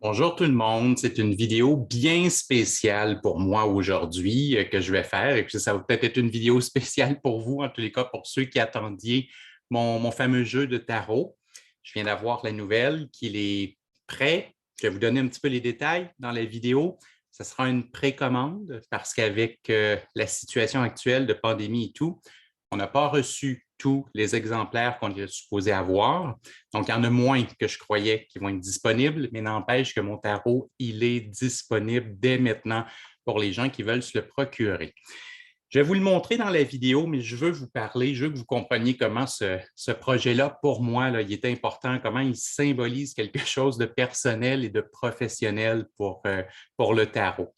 Bonjour tout le monde, c'est une vidéo bien spéciale pour moi aujourd'hui que je vais faire et puis ça va peut-être être une vidéo spéciale pour vous, en tous les cas pour ceux qui attendiez mon fameux jeu de tarot. Je viens d'avoir la nouvelle qu'il est prêt. Je vais vous donner un petit peu les détails dans la vidéo. Ce sera une précommande parce qu'avec la situation actuelle de pandémie et tout, on n'a pas reçu tous les exemplaires qu'on est supposé avoir. Donc, il y en a moins que je croyais qui vont être disponibles, mais n'empêche que mon tarot, il est disponible dès maintenant pour les gens qui veulent se le procurer. Je vais vous le montrer dans la vidéo, mais je veux vous parler, je veux que vous compreniez comment ce projet-là, pour moi, là, il est important, comment il symbolise quelque chose de personnel et de professionnel pour le tarot.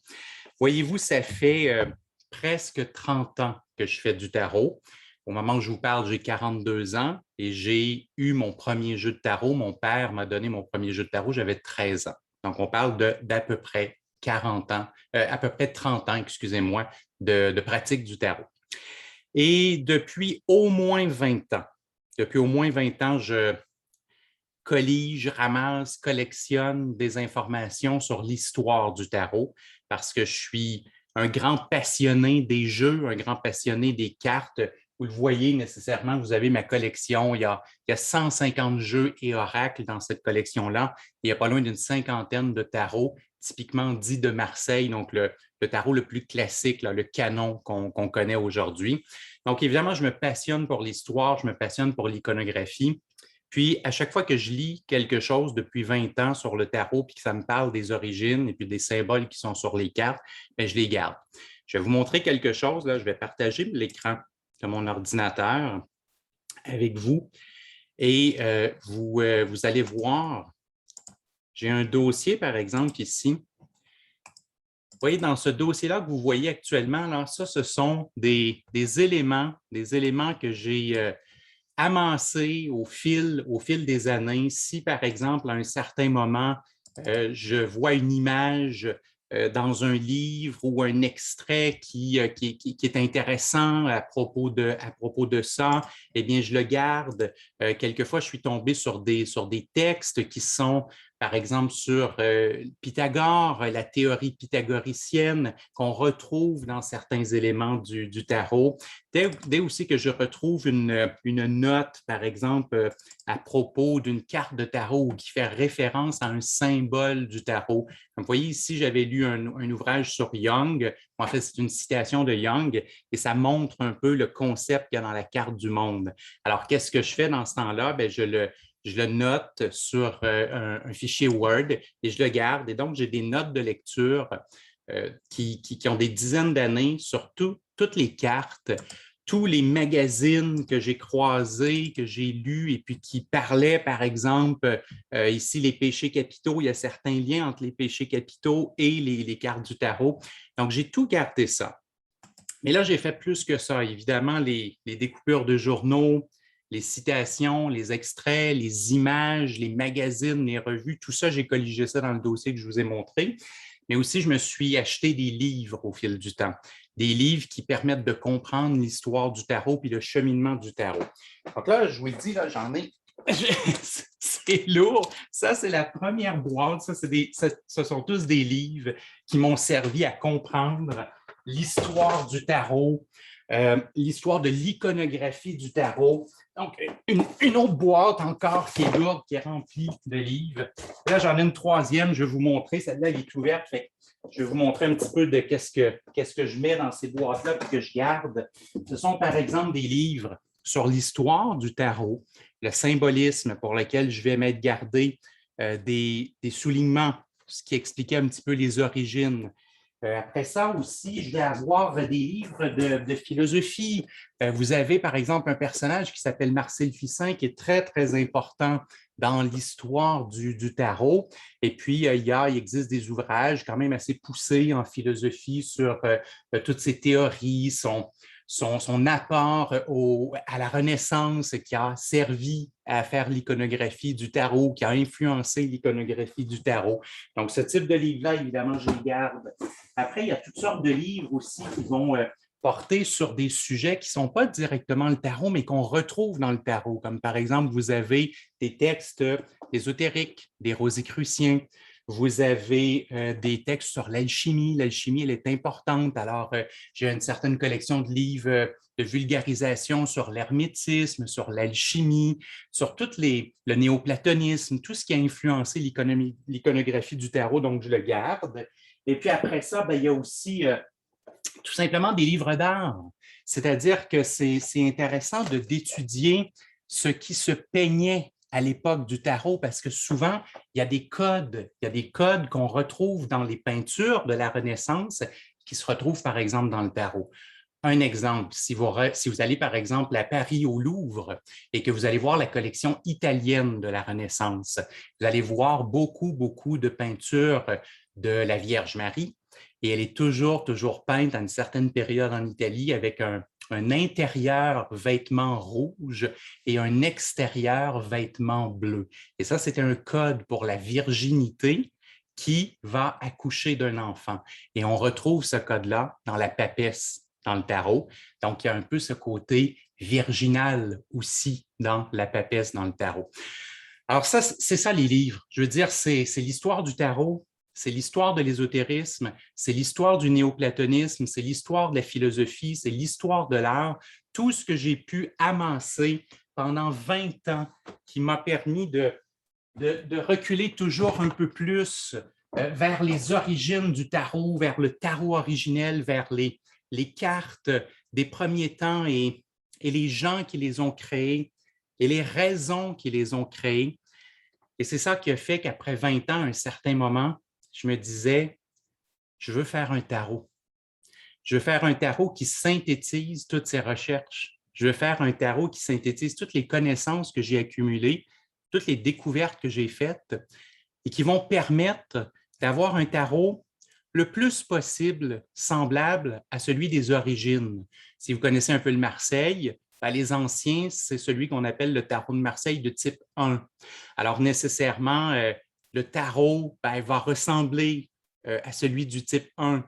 Voyez-vous, ça fait presque 30 ans que je fais du tarot. Au moment où je vous parle, j'ai 42 ans et j'ai eu mon premier jeu de tarot. Mon père m'a donné mon premier jeu de tarot, j'avais 13 ans. Donc, on parle d'à peu près 40 ans, à peu près 30 ans, excusez-moi, de pratique du tarot. Et depuis au moins 20 ans, je collige, ramasse, collectionne des informations sur l'histoire du tarot parce que je suis un grand passionné des jeux, un grand passionné des cartes. Vous le voyez nécessairement, vous avez ma collection. Il y a 150 jeux et oracles dans cette collection-là. Il y a pas loin d'une cinquantaine de tarots, typiquement dits de Marseille, donc le tarot le plus classique, là, le canon qu'on connaît aujourd'hui. Donc, évidemment, je me passionne pour l'histoire, je me passionne pour l'iconographie. Puis, à chaque fois que je lis quelque chose depuis 20 ans sur le tarot, puis que ça me parle des origines et puis des symboles qui sont sur les cartes, bien, je les garde. Je vais vous montrer quelque chose. Là. Je vais partager l'écran de mon ordinateur avec vous et vous allez voir, j'ai un dossier, par exemple, ici. Vous voyez, dans ce dossier-là que vous voyez actuellement, là, ça, ce sont des éléments que j'ai amassé au fil des années. Si, par exemple, à un certain moment, je vois une image dans un livre ou un extrait qui est intéressant à propos de ça, eh bien, je le garde. Quelquefois, je suis tombé sur des textes qui sont, par exemple, sur Pythagore, la théorie pythagoricienne qu'on retrouve dans certains éléments du tarot. Dès aussi que je retrouve une note, par exemple, à propos d'une carte de tarot qui fait référence à un symbole du tarot. Comme vous voyez ici, j'avais lu un ouvrage sur Jung. En fait, c'est une citation de Jung et ça montre un peu le concept qu'il y a dans la carte du monde. Alors, qu'est-ce que je fais dans ce temps-là? Bien, je le note sur un fichier Word et je le garde. Et donc, j'ai des notes de lecture qui ont des dizaines d'années sur toutes les cartes, tous les magazines que j'ai croisés, que j'ai lus et puis qui parlaient, par exemple, ici, les péchés capitaux, il y a certains liens entre les péchés capitaux et les cartes du tarot. Donc, j'ai tout gardé ça. Mais là, j'ai fait plus que ça. Évidemment, les découpures de journaux, les citations, les extraits, les images, les magazines, les revues, tout ça, j'ai colligé ça dans le dossier que je vous ai montré. Mais aussi, je me suis acheté des livres au fil du temps, des livres qui permettent de comprendre l'histoire du tarot puis le cheminement du tarot. Donc là, je vous le dis, là, j'en ai c'est lourd. Ça, c'est la première boîte. Ce sont tous des livres qui m'ont servi à comprendre l'histoire du tarot, l'histoire de l'iconographie du tarot. Donc, une autre boîte encore qui est lourde, qui est remplie de livres. Là, j'en ai une troisième, je vais vous montrer. Celle-là, elle est ouverte. Fait je vais vous montrer un petit peu de qu'est-ce que je mets dans ces boîtes-là et que je garde. Ce sont, par exemple, des livres sur l'histoire du tarot, le symbolisme pour lequel je vais mettre gardé des soulignements, ce qui expliquait un petit peu les origines. Après ça aussi, je vais avoir des livres de philosophie. Vous avez, par exemple, un personnage qui s'appelle Marcel Ficin, qui est très, très important dans l'histoire du tarot. Et puis, il existe des ouvrages quand même assez poussés en philosophie sur toutes ces théories, son apport à la Renaissance qui a servi à faire l'iconographie du tarot, qui a influencé l'iconographie du tarot. Donc, ce type de livre-là, évidemment, je les garde. Après, il y a toutes sortes de livres aussi qui vont porter sur des sujets qui ne sont pas directement le tarot, mais qu'on retrouve dans le tarot. Comme par exemple, vous avez des textes ésotériques, des rosicruciens, Vous avez des textes sur l'alchimie. L'alchimie, elle est importante. Alors, j'ai une certaine collection de livres de vulgarisation sur l'hermétisme, sur l'alchimie, sur le néoplatonisme, tout ce qui a influencé l'iconographie du tarot, donc je le garde. Et puis après ça, ben, il y a aussi tout simplement des livres d'art. C'est-à-dire que c'est intéressant d'étudier ce qui se peignait à l'époque du tarot parce que souvent, il y a des codes qu'on retrouve dans les peintures de la Renaissance qui se retrouvent par exemple dans le tarot. Un exemple, si vous allez par exemple à Paris au Louvre et que vous allez voir la collection italienne de la Renaissance, vous allez voir beaucoup de peintures de la Vierge Marie et elle est toujours peinte à une certaine période en Italie avec un intérieur vêtement rouge et un extérieur vêtement bleu. Et ça, c'était un code pour la virginité qui va accoucher d'un enfant. Et on retrouve ce code-là dans la papesse, dans le tarot. Donc, il y a un peu ce côté virginal aussi dans la papesse, dans le tarot. Alors, ça, c'est ça les livres. Je veux dire, c'est l'histoire du tarot, c'est l'histoire de l'ésotérisme, c'est l'histoire du néoplatonisme, c'est l'histoire de la philosophie, c'est l'histoire de l'art, tout ce que j'ai pu amasser pendant 20 ans qui m'a permis de reculer toujours un peu plus vers les origines du tarot, vers le tarot originel, vers les cartes des premiers temps et les gens qui les ont créées et les raisons qui les ont créées. Et c'est ça qui a fait qu'après 20 ans, à un certain moment, je me disais, je veux faire un tarot. Je veux faire un tarot qui synthétise toutes ces recherches. Je veux faire un tarot qui synthétise toutes les connaissances que j'ai accumulées, toutes les découvertes que j'ai faites et qui vont permettre d'avoir un tarot le plus possible semblable à celui des origines. Si vous connaissez un peu le Marseille, ben, les anciens, c'est celui qu'on appelle le tarot de Marseille de type 1. Alors nécessairement, le tarot ben, va ressembler à celui du type 1.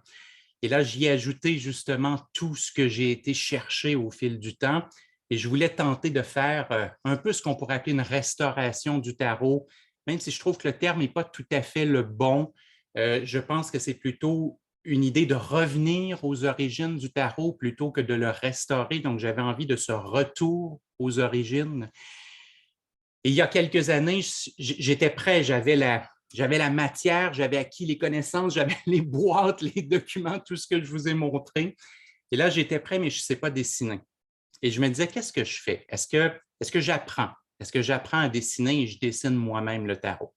Et là, j'y ai ajouté justement tout ce que j'ai été chercher au fil du temps. Et je voulais tenter de faire un peu ce qu'on pourrait appeler une restauration du tarot, même si je trouve que le terme n'est pas tout à fait le bon. Je pense que c'est plutôt une idée de revenir aux origines du tarot plutôt que de le restaurer. Donc, j'avais envie de ce retour aux origines. Et il y a quelques années, j'étais prêt, j'avais la matière, j'avais acquis les connaissances, j'avais les boîtes, les documents, tout ce que je vous ai montré. Et là, j'étais prêt, mais je ne sais pas dessiner. Et je me disais, qu'est-ce que je fais? Est-ce que j'apprends? Est-ce que j'apprends à dessiner et je dessine moi-même le tarot?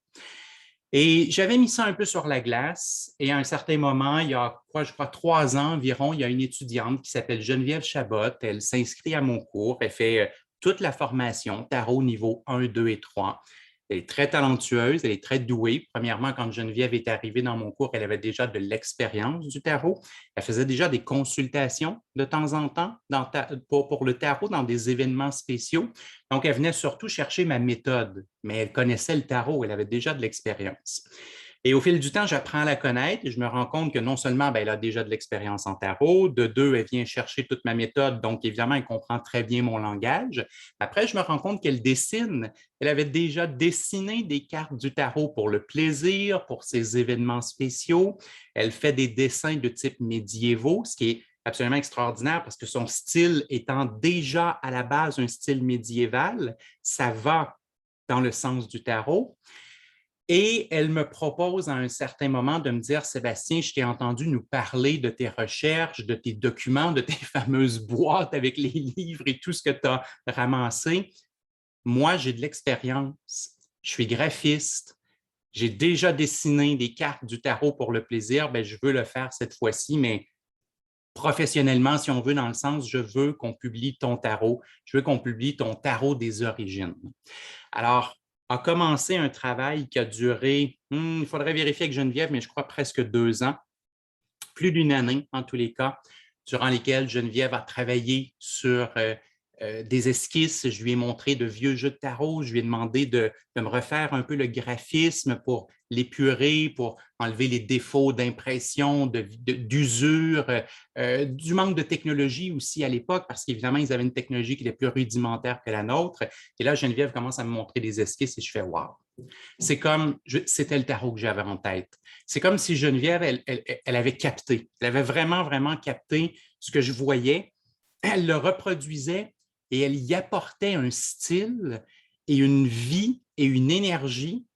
Et j'avais mis ça un peu sur la glace. Et à un certain moment, il y a, je crois, 3 ans environ, il y a une étudiante qui s'appelle Geneviève Chabot. Elle s'inscrit à mon cours. Elle fait toute la formation, tarot niveau 1, 2 et 3. Elle est très talentueuse, elle est très douée. Premièrement, quand Geneviève est arrivée dans mon cours, elle avait déjà de l'expérience du tarot. Elle faisait déjà des consultations de temps en temps pour le tarot dans des événements spéciaux. Donc, elle venait surtout chercher ma méthode, mais elle connaissait le tarot, elle avait déjà de l'expérience. Et au fil du temps, j'apprends à la connaître et je me rends compte que non seulement elle a déjà de l'expérience en tarot, de deux, elle vient chercher toute ma méthode, donc évidemment, elle comprend très bien mon langage. Après, je me rends compte qu'elle dessine. Elle avait déjà dessiné des cartes du tarot pour le plaisir, pour ses événements spéciaux. Elle fait des dessins de type médiévaux, ce qui est absolument extraordinaire parce que son style étant déjà à la base un style médiéval, ça va dans le sens du tarot. Et elle me propose à un certain moment de me dire, Sébastien, je t'ai entendu nous parler de tes recherches, de tes documents, de tes fameuses boîtes avec les livres et tout ce que tu as ramassé. Moi, j'ai de l'expérience. Je suis graphiste. J'ai déjà dessiné des cartes du tarot pour le plaisir. Bien, je veux le faire cette fois-ci, mais professionnellement, si on veut, dans le sens, je veux qu'on publie ton tarot. Je veux qu'on publie ton tarot des origines. Alors, a commencé un travail qui a duré, il faudrait vérifier avec Geneviève, mais je crois presque 2 ans, plus d'une année en tous les cas, durant lesquels Geneviève a travaillé sur des esquisses. Je lui ai montré de vieux jeux de tarot. Je lui ai demandé de me refaire un peu le graphisme pour l'épurer, pour enlever les défauts d'impression, d'usure, du manque de technologie aussi à l'époque, parce qu'évidemment, ils avaient une technologie qui était plus rudimentaire que la nôtre. Et là, Geneviève commence à me montrer des esquisses et je fais « wow ». C'est comme, c'était le tarot que j'avais en tête. C'est comme si Geneviève, elle avait capté. Elle avait vraiment, vraiment capté ce que je voyais. Elle le reproduisait et elle y apportait un style et une vie et une énergie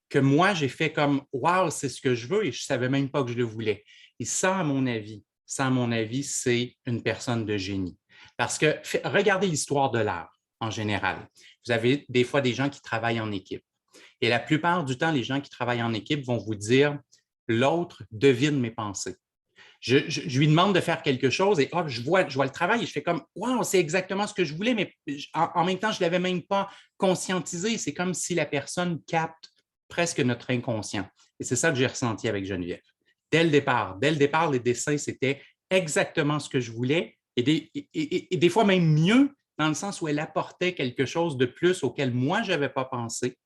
que moi, j'ai fait comme « Wow, c'est ce que je veux » et je ne savais même pas que je le voulais. Et ça, à mon avis, c'est une personne de génie. Parce que regardez l'histoire de l'art en général. Vous avez des fois des gens qui travaillent en équipe. Et la plupart du temps, les gens qui travaillent en équipe vont vous dire l'autre devine mes pensées. Je lui demande de faire quelque chose et hop, je vois le travail et je fais comme wow, c'est exactement ce que je voulais, mais en même temps, je ne l'avais même pas conscientisé. C'est comme si la personne capte presque notre inconscient. Et c'est ça que j'ai ressenti avec Geneviève. Dès le départ, les dessins, c'était exactement ce que je voulais et des fois même mieux, dans le sens où elle apportait quelque chose de plus auquel moi, je n'avais pas pensé.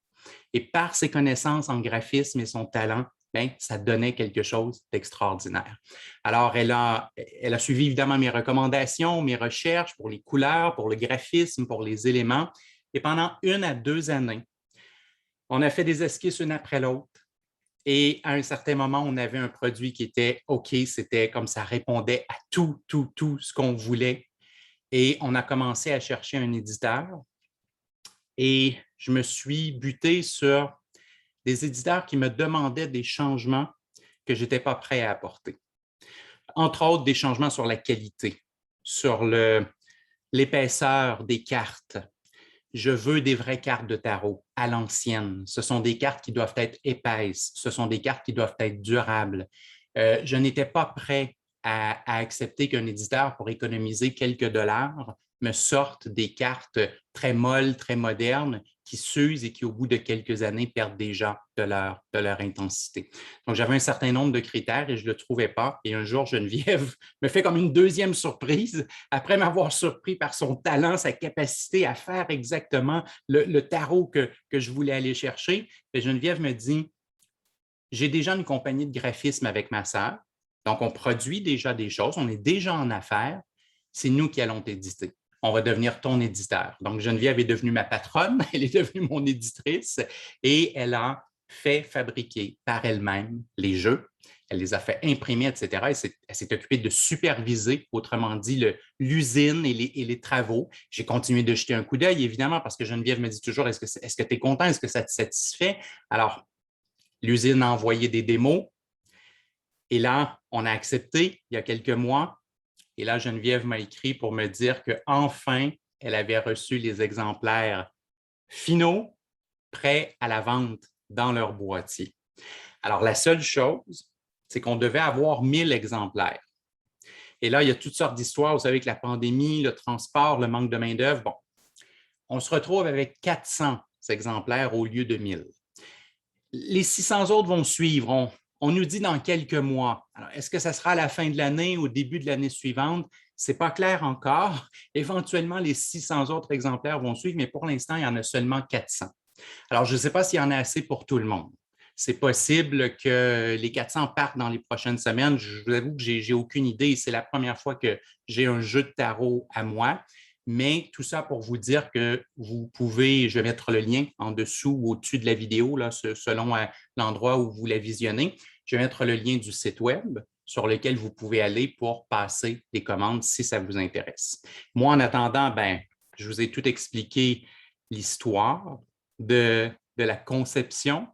Et par ses connaissances en graphisme et son talent, bien, ça donnait quelque chose d'extraordinaire. Alors, elle a suivi évidemment mes recommandations, mes recherches pour les couleurs, pour le graphisme, pour les éléments. Et pendant 1 à 2 années, on a fait des esquisses une après l'autre. Et à un certain moment, on avait un produit qui était OK, c'était comme ça répondait à tout ce qu'on voulait. Et on a commencé à chercher un éditeur. Et je me suis buté sur des éditeurs qui me demandaient des changements que je n'étais pas prêt à apporter. Entre autres, des changements sur la qualité, sur l'épaisseur des cartes. Je veux des vraies cartes de tarot à l'ancienne. Ce sont des cartes qui doivent être épaisses. Ce sont des cartes qui doivent être durables. Je n'étais pas prêt à accepter qu'un éditeur, pour économiser quelques dollars, me sorte des cartes très molles, très modernes, qui s'usent et qui, au bout de quelques années, perdent déjà de leur intensité. Donc, j'avais un certain nombre de critères et je ne le trouvais pas. Et un jour, Geneviève me fait comme une deuxième surprise, après m'avoir surpris par son talent, sa capacité à faire exactement le tarot que je voulais aller chercher. Et Geneviève me dit, j'ai déjà une compagnie de graphisme avec ma sœur, donc on produit déjà des choses, on est déjà en affaires, c'est nous qui allons t'éditer. On va devenir ton éditeur. Donc, Geneviève est devenue ma patronne, elle est devenue mon éditrice et elle a fait fabriquer par elle-même les jeux. Elle les a fait imprimer, etc. Elle s'est occupée de superviser, autrement dit, l'usine et les travaux. J'ai continué de jeter un coup d'œil, évidemment, parce que Geneviève me dit toujours, est-ce que tu es content? Est-ce que ça te satisfait? Alors, l'usine a envoyé des démos. Et là, on a accepté il y a quelques mois. Et là, Geneviève m'a écrit pour me dire qu'enfin, elle avait reçu les exemplaires finaux, prêts à la vente dans leur boîtier. Alors, la seule chose, c'est qu'on devait avoir 1000 exemplaires. Et là, il y a toutes sortes d'histoires. Vous savez, avec la pandémie, le transport, le manque de main-d'œuvre. Bon, on se retrouve avec 400 exemplaires au lieu de 1000. Les 600 autres vont suivre. On nous dit dans quelques mois. Alors, est-ce que ça sera à la fin de l'année ou au début de l'année suivante? Ce n'est pas clair encore. Éventuellement, les 600 autres exemplaires vont suivre, mais pour l'instant, il y en a seulement 400. Alors, je ne sais pas s'il y en a assez pour tout le monde. C'est possible que les 400 partent dans les prochaines semaines. Je vous avoue que je n'ai aucune idée. C'est la première fois que j'ai un jeu de tarot à moi. Mais tout ça pour vous dire que vous pouvez, je vais mettre le lien en dessous ou au-dessus de la vidéo, là, selon l'endroit où vous la visionnez. Je vais mettre le lien du site Web sur lequel vous pouvez aller pour passer des commandes si ça vous intéresse. Moi, en attendant, je vous ai tout expliqué l'histoire de la conception.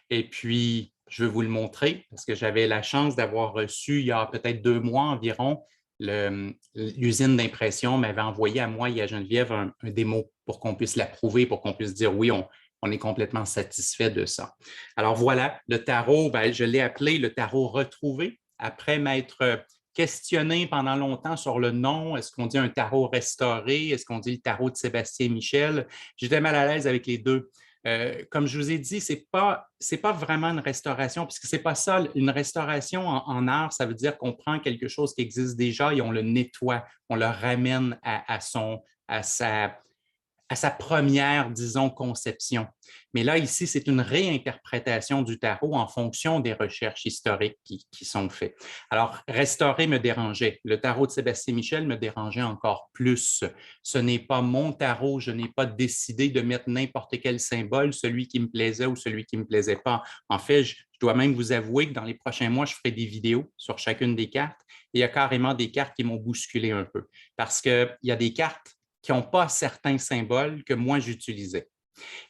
Et puis, je vais vous le montrer parce que j'avais la chance d'avoir reçu il y a peut-être 2 mois environ, l'usine d'impression m'avait envoyé à moi et à Geneviève un démo pour qu'on puisse l'approuver, pour qu'on puisse dire oui, on est complètement satisfait de ça. Alors voilà, le tarot, je l'ai appelé le tarot retrouvé après m'être questionné pendant longtemps sur le nom. Est-ce qu'on dit un tarot restauré? Est-ce qu'on dit le tarot de Sébastien Michel? J'étais mal à l'aise avec les deux. Comme je vous ai dit, ce n'est pas vraiment une restauration, puisque ce n'est pas ça. Une restauration en art, ça veut dire qu'on prend quelque chose qui existe déjà et on le nettoie, on le ramène à à sa première, disons, conception. Mais là, ici, c'est une réinterprétation du tarot en fonction des recherches historiques qui sont faites. Alors, restaurer me dérangeait. Le tarot de Sébastien Michel me dérangeait encore plus. Ce n'est pas mon tarot, je n'ai pas décidé de mettre n'importe quel symbole, celui qui me plaisait ou celui qui ne me plaisait pas. En fait, je dois même vous avouer que dans les prochains mois, je ferai des vidéos sur chacune des cartes. Et il y a carrément des cartes qui m'ont bousculé un peu parce qu'il y a des cartes qui n'ont pas certains symboles que moi j'utilisais.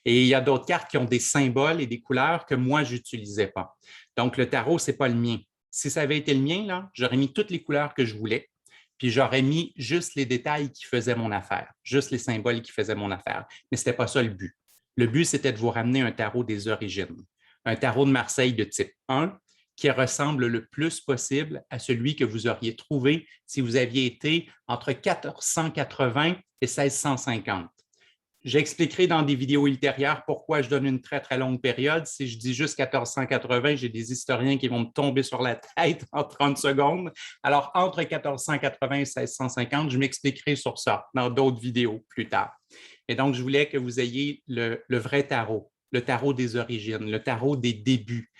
Et il y a d'autres cartes qui ont des symboles et des couleurs que moi je n'utilisais pas. Donc, le tarot, ce n'est pas le mien. Si ça avait été le mien, là, j'aurais mis toutes les couleurs que je voulais, puis j'aurais mis juste les détails qui faisaient mon affaire, juste les symboles qui faisaient mon affaire. Mais ce n'était pas ça le but. Le but, c'était de vous ramener un tarot des origines, un tarot de Marseille de type 1 qui ressemble le plus possible à celui que vous auriez trouvé si vous aviez été entre 1480 et 1650. J'expliquerai dans des vidéos ultérieures pourquoi je donne une très, très longue période. Si je dis juste 1480, j'ai des historiens qui vont me tomber sur la tête en 30 secondes. Alors, entre 1480 et 1650, je m'expliquerai sur ça dans d'autres vidéos plus tard. Et donc, je voulais que vous ayez le vrai tarot, le tarot des origines, le tarot des débuts.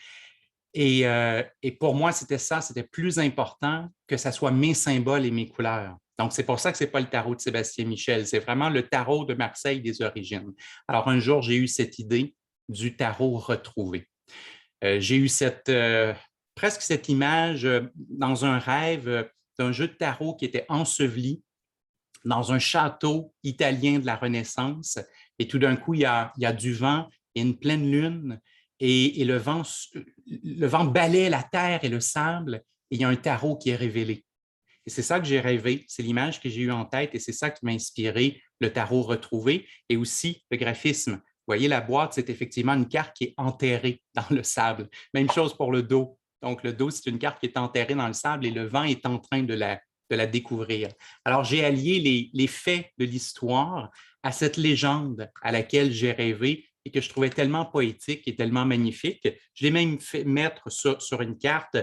Et pour moi, c'était ça, c'était plus important que ce soit mes symboles et mes couleurs. Donc, c'est pour ça que ce n'est pas le tarot de Sébastien Michel, c'est vraiment le tarot de Marseille des origines. Alors, un jour, j'ai eu cette idée du tarot retrouvé. J'ai eu presque cette image dans un rêve d'un jeu de tarot qui était enseveli dans un château italien de la Renaissance. Et tout d'un coup, il y a du vent et une pleine lune. Et le vent balaie la terre et le sable, et il y a un tarot qui est révélé. Et c'est ça que j'ai rêvé, c'est l'image que j'ai eue en tête, et c'est ça qui m'a inspiré le tarot retrouvé, et aussi le graphisme. Vous voyez, la boîte, c'est effectivement une carte qui est enterrée dans le sable. Même chose pour le dos. Donc, le dos, c'est une carte qui est enterrée dans le sable, et le vent est en train de la découvrir. Alors, j'ai allié les faits de l'histoire à cette légende à laquelle j'ai rêvé, et que je trouvais tellement poétique et tellement magnifique. Je l'ai même fait mettre sur une carte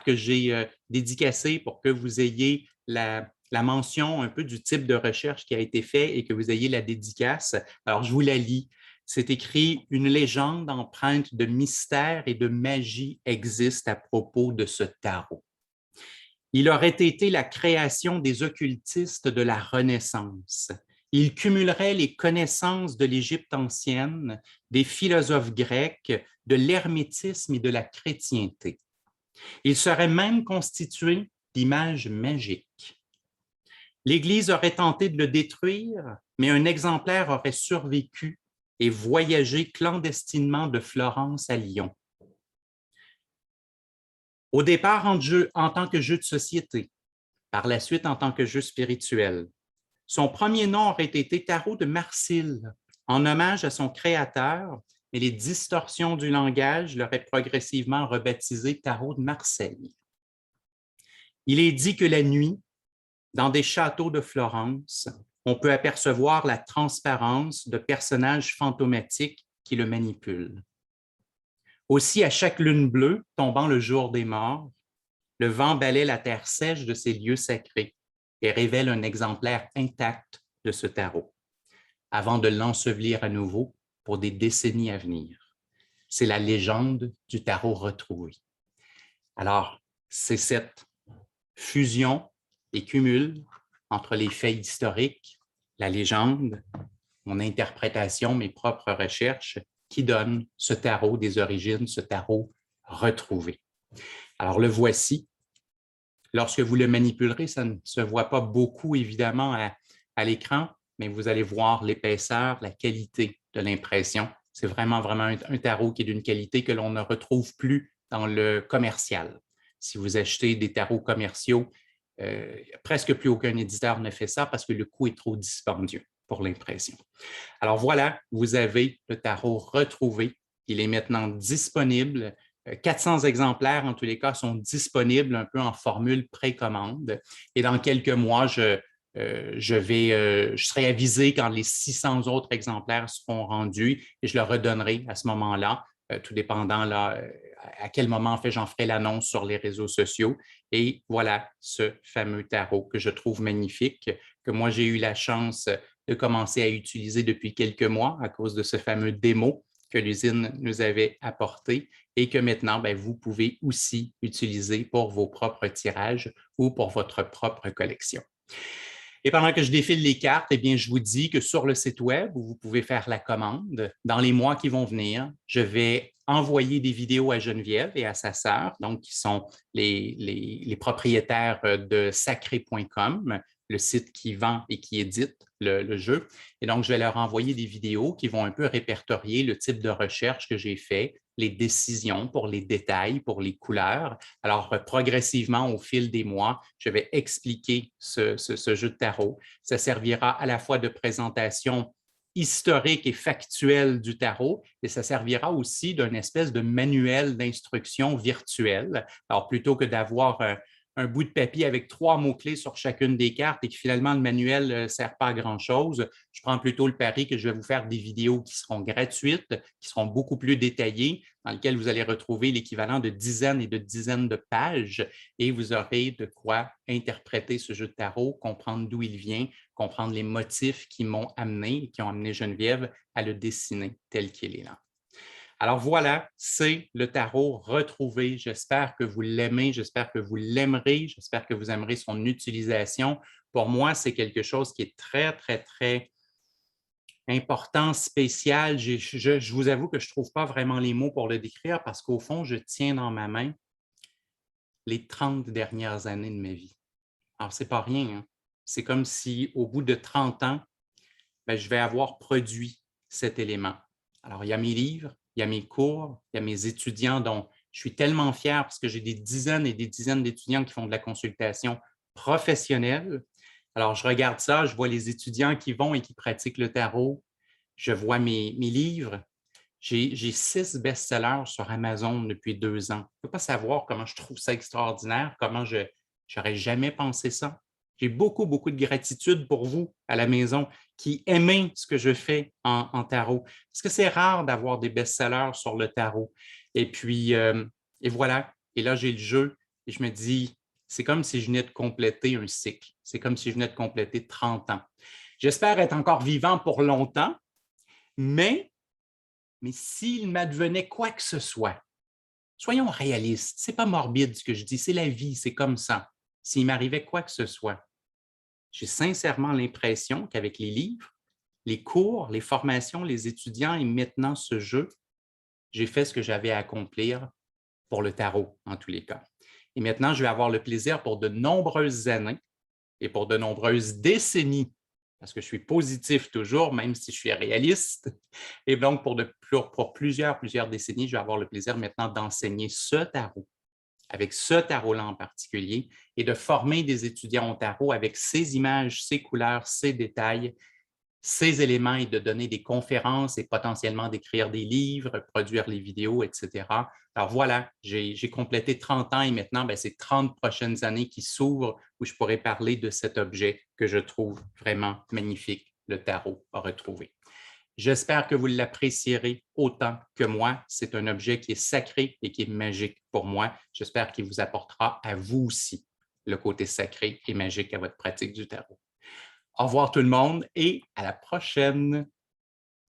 que j'ai dédicacée pour que vous ayez la mention un peu du type de recherche qui a été fait et que vous ayez la dédicace. Alors, je vous la lis. C'est écrit « Une légende empreinte de mystère et de magie existe à propos de ce tarot. Il aurait été la création des occultistes de la Renaissance. Il cumulerait les connaissances de l'Égypte ancienne, des philosophes grecs, de l'hermétisme et de la chrétienté. Il serait même constitué d'images magiques. L'Église aurait tenté de le détruire, mais un exemplaire aurait survécu et voyagé clandestinement de Florence à Lyon. Au départ en tant que jeu de société, par la suite en tant que jeu spirituel. Son premier nom aurait été Tarot de Marseille, en hommage à son créateur, mais les distorsions du langage l'auraient progressivement rebaptisé Tarot de Marseille. Il est dit que la nuit, dans des châteaux de Florence, on peut apercevoir la transparence de personnages fantomatiques qui le manipulent. Aussi, à chaque lune bleue, tombant le jour des morts, le vent balaie la terre sèche de ces lieux sacrés et révèle un exemplaire intact de ce tarot, avant de l'ensevelir à nouveau pour des décennies à venir. C'est la légende du tarot retrouvé. Alors, c'est cette fusion et cumul entre les faits historiques, la légende, mon interprétation, mes propres recherches, qui donne ce tarot des origines, ce tarot retrouvé. Alors, le voici. Lorsque vous le manipulerez, ça ne se voit pas beaucoup, évidemment, à l'écran, mais vous allez voir l'épaisseur, la qualité de l'impression. C'est vraiment, vraiment un tarot qui est d'une qualité que l'on ne retrouve plus dans le commercial. Si vous achetez des tarots commerciaux, presque plus aucun éditeur ne fait ça parce que le coût est trop dispendieux pour l'impression. Alors voilà, vous avez le tarot retrouvé. Il est maintenant disponible. 400 exemplaires, en tous les cas, sont disponibles un peu en formule précommande. Et dans quelques mois, je serai avisé quand les 600 autres exemplaires seront rendus et je le redonnerai à ce moment-là, tout dépendant là, à quel moment en fait, j'en ferai l'annonce sur les réseaux sociaux. Et voilà ce fameux tarot que je trouve magnifique, que moi j'ai eu la chance de commencer à utiliser depuis quelques mois à cause de ce fameux démo que l'usine nous avait apporté et que maintenant, bien, vous pouvez aussi utiliser pour vos propres tirages ou pour votre propre collection. Et pendant que je défile les cartes, eh bien, je vous dis que sur le site web où vous pouvez faire la commande, dans les mois qui vont venir, je vais envoyer des vidéos à Geneviève et à sa sœur, donc qui sont les propriétaires de sacré.com, le site qui vend et qui édite le jeu. Et donc, je vais leur envoyer des vidéos qui vont un peu répertorier le type de recherche que j'ai fait, les décisions pour les détails, pour les couleurs. Alors, progressivement, au fil des mois, je vais expliquer ce jeu de tarot. Ça servira à la fois de présentation historique et factuelle du tarot, et ça servira aussi d'un espèce de manuel d'instruction virtuel. Alors, plutôt que d'avoir un bout de papier avec 3 mots-clés sur chacune des cartes et que finalement le manuel ne sert pas à grand-chose, je prends plutôt le pari que je vais vous faire des vidéos qui seront gratuites, qui seront beaucoup plus détaillées, dans lesquelles vous allez retrouver l'équivalent de dizaines et de dizaines de pages et vous aurez de quoi interpréter ce jeu de tarot, comprendre d'où il vient, comprendre les motifs qui m'ont amené, qui ont amené Geneviève à le dessiner tel qu'il est là. Alors voilà, c'est le tarot retrouvé. J'espère que vous l'aimez, j'espère que vous l'aimerez, j'espère que vous aimerez son utilisation. Pour moi, c'est quelque chose qui est très, très, très important, spécial. Je vous avoue que je ne trouve pas vraiment les mots pour le décrire parce qu'au fond, je tiens dans ma main les 30 dernières années de ma vie. Alors, ce n'est pas rien, hein? C'est comme si au bout de 30 ans, bien, je vais avoir produit cet élément. Alors, il y a mes livres, il y a mes cours, il y a mes étudiants dont je suis tellement fier parce que j'ai des dizaines et des dizaines d'étudiants qui font de la consultation professionnelle. Alors, je regarde ça, je vois les étudiants qui vont et qui pratiquent le tarot, je vois mes livres. J'ai 6 best-sellers sur Amazon depuis 2 ans. Je ne peux pas savoir comment je trouve ça extraordinaire, comment je n'aurais jamais pensé ça. J'ai beaucoup, beaucoup de gratitude pour vous à la maison qui aimez ce que je fais en tarot. Parce que c'est rare d'avoir des best-sellers sur le tarot. Et puis, et voilà. Et là, j'ai le jeu et je me dis, c'est comme si je venais de compléter un cycle. C'est comme si je venais de compléter 30 ans. J'espère être encore vivant pour longtemps, mais s'il m'advenait quoi que ce soit, soyons réalistes, ce n'est pas morbide ce que je dis, c'est la vie, c'est comme ça. S'il m'arrivait quoi que ce soit, j'ai sincèrement l'impression qu'avec les livres, les cours, les formations, les étudiants et maintenant ce jeu, j'ai fait ce que j'avais à accomplir pour le tarot en tous les cas. Et maintenant, je vais avoir le plaisir pour de nombreuses années et pour de nombreuses décennies, parce que je suis positif toujours, même si je suis réaliste. Et donc, pour plusieurs décennies, je vais avoir le plaisir maintenant d'enseigner ce tarot, avec ce tarot-là en particulier, et de former des étudiants au tarot avec ces images, ces couleurs, ces détails, ces éléments et de donner des conférences et potentiellement d'écrire des livres, produire les vidéos, etc. Alors voilà, j'ai complété 30 ans et maintenant, c'est 30 prochaines années qui s'ouvrent où je pourrais parler de cet objet que je trouve vraiment magnifique, le tarot à retrouver. J'espère que vous l'apprécierez autant que moi. C'est un objet qui est sacré et qui est magique pour moi. J'espère qu'il vous apportera à vous aussi le côté sacré et magique à votre pratique du tarot. Au revoir tout le monde et à la prochaine!